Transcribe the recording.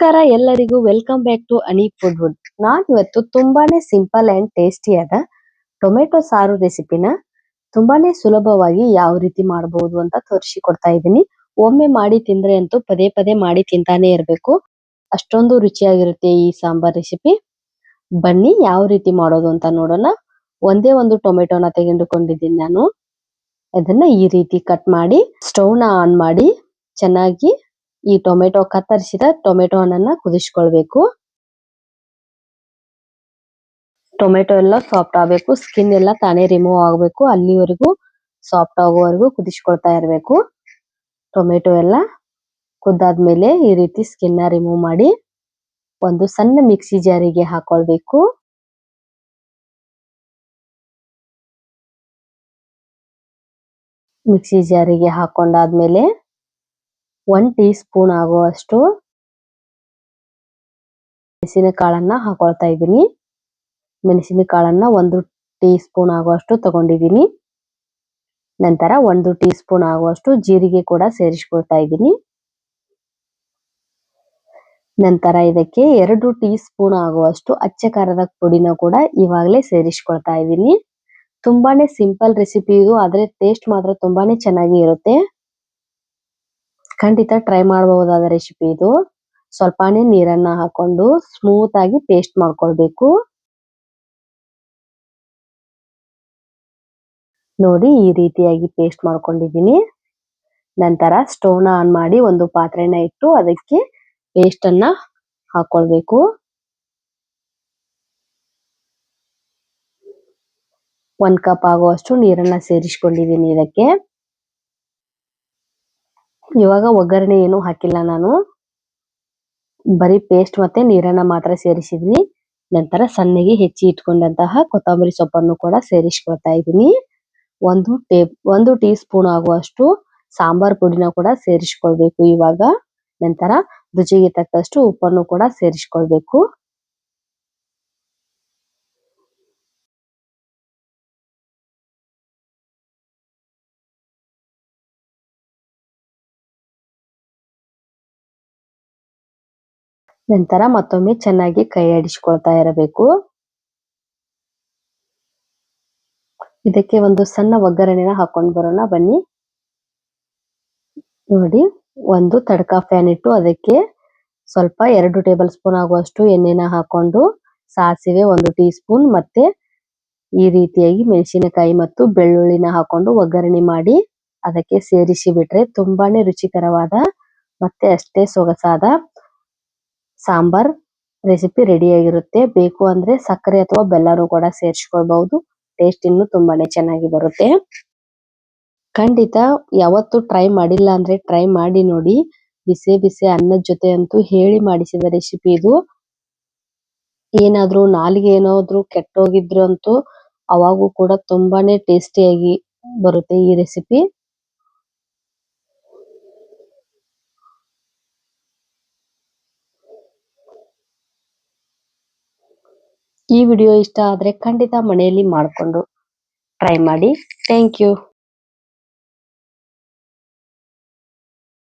ನಮಸ್ಕಾರ ಎಲ್ಲರಿಗೂ welcome back to Ani food wood. ನಾನು ಇವತ್ತು ತುಂಬಾನೇ ಸಿಂಪಲ್ ಅಂಡ್ ಟೇಸ್ಟಿ ಆದ ಟೊಮೆಟೊ ಸಾರು ರೆಸಿಪಿನ ತುಂಬಾನೇ ಸುಲಭವಾಗಿ ಯಾವ ರೀತಿ ಮಾಡಬಹುದು ಅಂತ ತೋರಿಸಿಕೊಡ್ತಾ ಇದ್ದೀನಿ. ಒಮ್ಮೆ ಮಾಡಿ ತಿಂದ್ರೆ ಅಂತೂ ಪದೇ ಪದೇ ಮಾಡಿ ತಿಂತಾನೆ ಇರಬೇಕು, ಅಷ್ಟೊಂದು ರುಚಿಯಾಗಿರುತ್ತೆ ಈ ಸಾಂಬಾರ್ ರೆಸಿಪಿ. ಬನ್ನಿ ಯಾವ ರೀತಿ ಮಾಡೋದು ಅಂತ ನೋಡೋಣ. ಒಂದೇ ಒಂದು ಟೊಮೆಟೊನ ತೆಗೆದುಕೊಂಡಿದ್ದೀನಿ ನಾನು. ಅದನ್ನ ಈ ರೀತಿ ಕಟ್ ಮಾಡಿ ಸ್ಟವ್ನ ಆನ್ ಮಾಡಿ ಚೆನ್ನಾಗಿ ಈ ಟೊಮೆಟೊ ಕತ್ತರಿಸಿದ ಟೊಮೆಟೊ ಹಣ್ಣನ್ನ ಕುದಿಸ್ಕೊಳ್ಬೇಕು. ಟೊಮೆಟೊ ಎಲ್ಲ ಸಾಫ್ಟ್ ಆಗಬೇಕು, ಸ್ಕಿನ್ ಎಲ್ಲ ತಾನೇ ರಿಮೂವ್ ಆಗಬೇಕು, ಅಲ್ಲಿವರೆಗೂ ಸಾಫ್ಟ್ ಆಗೋವರೆಗೂ ಕುದಿಸ್ಕೊಳ್ತಾ ಇರಬೇಕು. ಟೊಮೆಟೊ ಎಲ್ಲ ಕುದ್ದಾದ್ಮೇಲೆ ಈ ರೀತಿ ಸ್ಕಿನ್ ನ ರಿಮೂವ್ ಮಾಡಿ ಒಂದು ಸಣ್ಣ ಮಿಕ್ಸಿ ಜಾರಿಗೆ ಹಾಕೊಳ್ಬೇಕು. ಮಿಕ್ಸಿ ಜಾರಿಗೆ ಹಾಕೊಂಡಾದ್ಮೇಲೆ 1 ಟೀ ಸ್ಪೂನ್ ಆಗುವಷ್ಟು ಮೆಣಸಿನಕಾಳನ್ನ ಹಾಕೊಳ್ತಾ ಇದ್ದೀನಿ. ಮೆಣಸಿನಕಾಳನ್ನ 1 ಟೀ ಸ್ಪೂನ್ ಆಗುವಷ್ಟು ತಗೊಂಡಿದ್ದೀನಿ. ನಂತರ 1 ಟೀ ಸ್ಪೂನ್ ಆಗುವಷ್ಟು ಜೀರಿಗೆ ಕೂಡ ಸೇರಿಸ್ಕೊಳ್ತಾ ಇದ್ದೀನಿ. ನಂತರ ಇದಕ್ಕೆ 2 ಟೀ ಸ್ಪೂನ್ ಆಗುವಷ್ಟು ಅಚ್ಚ ಖಾರದ ಪುಡಿನ ಕೂಡ ಇವಾಗಲೇ ಸೇರಿಸ್ಕೊಳ್ತಾ ಇದ್ದೀನಿ. ತುಂಬಾನೇ ಸಿಂಪಲ್ ರೆಸಿಪಿ ಇದು, ಆದ್ರೆ ಟೇಸ್ಟ್ ಮಾತ್ರ ತುಂಬಾನೇ ಚೆನ್ನಾಗಿ ಇರುತ್ತೆ. ಖಂಡಿತ ಟ್ರೈ ಮಾಡಬಹುದಾದ ರೆಸಿಪಿ ಇದು. ಸ್ವಲ್ಪನೇ ನೀರನ್ನ ಹಾಕೊಂಡು ಸ್ಮೂತ್ ಆಗಿ ಪೇಸ್ಟ್ ಮಾಡ್ಕೊಳ್ಬೇಕು. ನೋಡಿ ಈ ರೀತಿಯಾಗಿ ಪೇಸ್ಟ್ ಮಾಡ್ಕೊಂಡಿದ್ದೀನಿ. ನಂತರ ಸ್ಟವ್ನ ಆನ್ ಮಾಡಿ ಒಂದು ಪಾತ್ರೆನ ಇಟ್ಟು ಅದಕ್ಕೆ ಪೇಸ್ಟ್ ಅನ್ನ ಹಾಕೊಳ್ಬೇಕು. 1 ಕಪ್ ಆಗುವಷ್ಟು ನೀರನ್ನ ಸೇರಿಸ್ಕೊಂಡಿದ್ದೀನಿ ಇದಕ್ಕೆ. ಇವಾಗ ಒಗ್ಗರಣೆ ಏನು ಹಾಕಿಲ್ಲ ನಾನು, ಬರೀ ಪೇಸ್ಟ್ ಮತ್ತೆ ನೀರನ್ನ ಮಾತ್ರ ಸೇರಿಸಿದೀನಿ. ನಂತರ ಸಣ್ಣಗೆ ಹೆಚ್ಚಿ ಇಟ್ಕೊಂಡಂತಹ ಕೊತ್ತಂಬರಿ ಸೊಪ್ಪನ್ನು ಕೂಡ ಸೇರಿಸ್ಕೊಳ್ತಾ ಇದ್ದೀನಿ. 1 ಟೀ ಸ್ಪೂನ್ ಆಗುವಷ್ಟು ಸಾಂಬಾರ್ ಪುಡಿನ ಕೂಡ ಸೇರಿಸ್ಕೊಳ್ಬೇಕು ಇವಾಗ. ನಂತರ ರುಚಿಗೆ ತಕ್ಕಷ್ಟು ಉಪ್ಪನ್ನು ಕೂಡ ಸೇರಿಸ್ಕೊಳ್ಬೇಕು. ನಂತರ ಮತ್ತೊಮ್ಮೆ ಚೆನ್ನಾಗಿ ಕೈ ಆಡಿಸ್ಕೊಳ್ತಾ ಇರಬೇಕು. ಇದಕ್ಕೆ ಒಂದು ಸಣ್ಣ ಒಗ್ಗರಣೆನ ಹಾಕೊಂಡು ಬರೋಣ ಬನ್ನಿ. ನೋಡಿ, ಒಂದು ತಡ್ಕ ಫ್ಯಾನ್ ಇಟ್ಟು ಅದಕ್ಕೆ ಸ್ವಲ್ಪ 2 ಟೇಬಲ್ ಸ್ಪೂನ್ ಆಗುವಷ್ಟು ಎಣ್ಣೆನ ಹಾಕೊಂಡು ಸಾಸಿವೆ 1 ಟೀ ಸ್ಪೂನ್ ಮತ್ತೆ ಈ ರೀತಿಯಾಗಿ ಮೆಣಸಿನಕಾಯಿ ಮತ್ತು ಬೆಳ್ಳುಳ್ಳಿನ ಹಾಕೊಂಡು ಒಗ್ಗರಣೆ ಮಾಡಿ ಅದಕ್ಕೆ ಸೇರಿಸಿ ಬಿಟ್ರೆ ತುಂಬಾನೇ ರುಚಿಕರವಾದ ಮತ್ತೆ ಅಷ್ಟೇ ಸೊಗಸಾದ ಸಾಂಬಾರ್ ರೆಸಿಪಿ ರೆಡಿ ಆಗಿರುತ್ತೆ. ಬೇಕು ಅಂದ್ರೆ ಸಕ್ಕರೆ ಅಥವಾ ಬೆಲ್ಲನೂ ಕೂಡ ಸೇರಿಸ್ಕೊಳ್ಬಹುದು. ಟೇಸ್ಟ್ ಇನ್ನು ತುಂಬಾನೇ ಚೆನ್ನಾಗಿ ಬರುತ್ತೆ. ಖಂಡಿತ ಯಾವತ್ತು ಟ್ರೈ ಮಾಡಿಲ್ಲ ಅಂದ್ರೆ ಟ್ರೈ ಮಾಡಿ ನೋಡಿ. ಬಿಸಿ ಬಿಸಿ ಅನ್ನದ ಜೊತೆ ಅಂತೂ ಹೇಳಿ ಮಾಡಿಸಿದ ರೆಸಿಪಿ ಇದು. ಏನಾದ್ರೂ ನಾಲಿಗೆ ಏನಾದ್ರೂ ಕೆಟ್ಟೋಗಿದ್ರು ಅಂತೂ ಅವಾಗೂ ಕೂಡ ತುಂಬಾನೇ ಟೇಸ್ಟಿಯಾಗಿ ಬರುತ್ತೆ ಈ ರೆಸಿಪಿ. ಈ ವಿಡಿಯೋ ಇಷ್ಟ ಆದ್ರೆ ಖಂಡಿತ ಮನೆಯಲ್ಲಿ ಮಾಡಿಕೊಂಡು ಟ್ರೈ ಮಾಡಿ. Thank you.